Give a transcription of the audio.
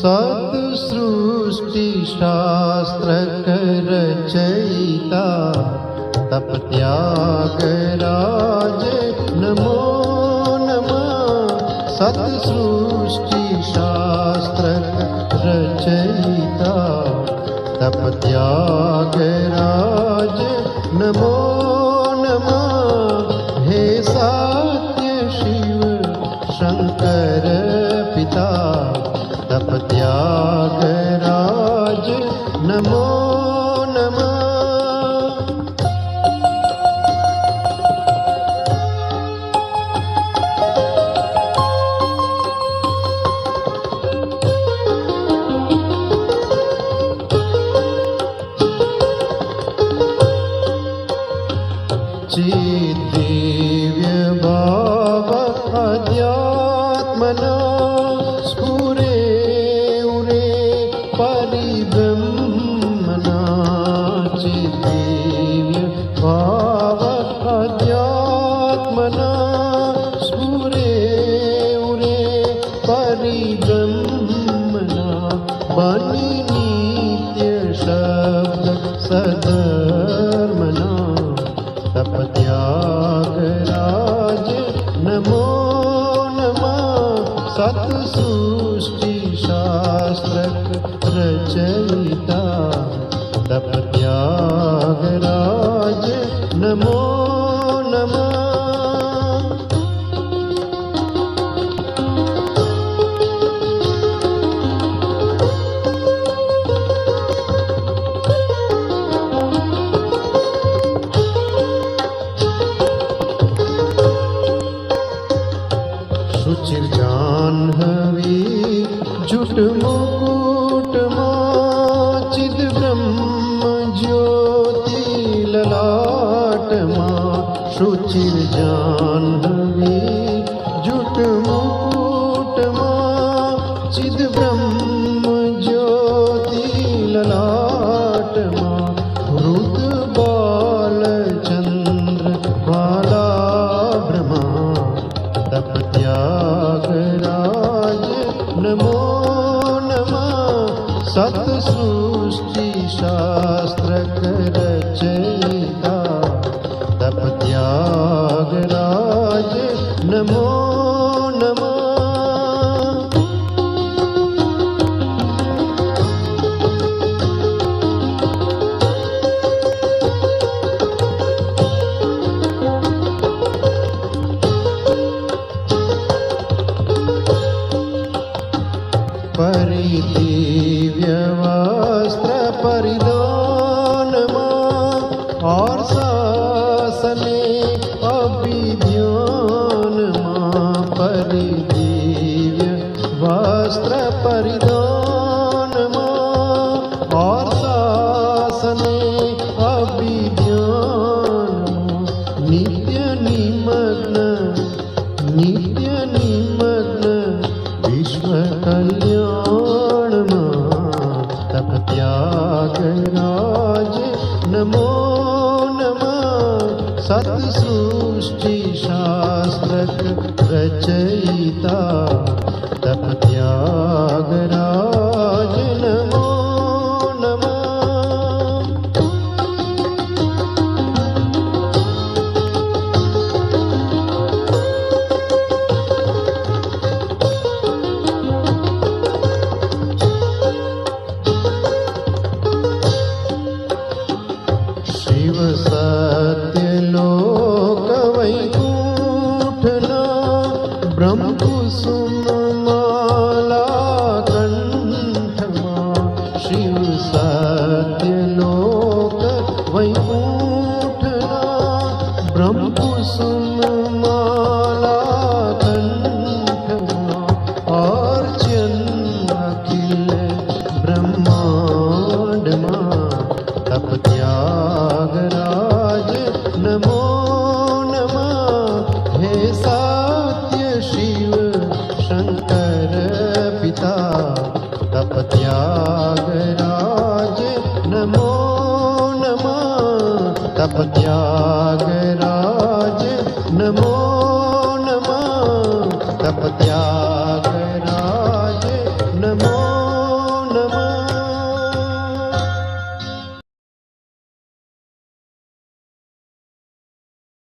सत्सृष्टि शास्त्र रचयिता तप त्यागराज नमो नमः। सत्सृष्टि शास्त्र रचयिता तप त्यागराज नमो नमः। हे सत्य शिव शंकर पिता तप त्यागराज नमो नमः। चिद्दिव्य भाव अध्यात्मना स्फुरे उरे परिब्रह्मणा। चिद्दिव्य भाव अध्यात्मना स्फुरे उरे परिब्रह्मणा। बनि नित्य शब्द सधर्मना तप त्यागराज नमो नमः। सत्सृष्टि शास्त्र रचयिता तप त्यागराज नमो नमः। शुचिर्जाह्नवी जुट मुकुटमा चिद ब्रह्म ज्योति ललाटमा। शुचिर्जाह्नवी जुट मुकुटमा चिद ब्रह्म ज्योति ललाटमा। हृद बाल चंद्र बाला ब्रह्मा तप त्यागराज नमो नमः। सत्सृष्टि शास्त्र रचयिता तप त्यागराज नमो नमः। परिदिव्य वस्त्र परिधानमा और शासने अभिध्यानमा। परिदिव्य वस्त्र परिधानमा और शासने अभिध्यानमा। नित्य निमग्न विश्व कल्याणमा तप त्यागराज नमो नमः। सत्सृष्टि शास्त्र रचयिता तप त्यागराज नमो नमः। शिव सत्यलोक वैकुंठना ब्रह्म कुसुम माला कंठमा। शिव सत्यलोक वैकुंठना ब्रह्म कुसुम माला कंठमा। अर्चन अखिल ब्रह्मांडमा तप त्यागराज नमो नमः। हे सत्य शिव शंकर पिता तप त्यागराज नमो नमः। तप त्यागराज नमो नमः। तप त्यागराज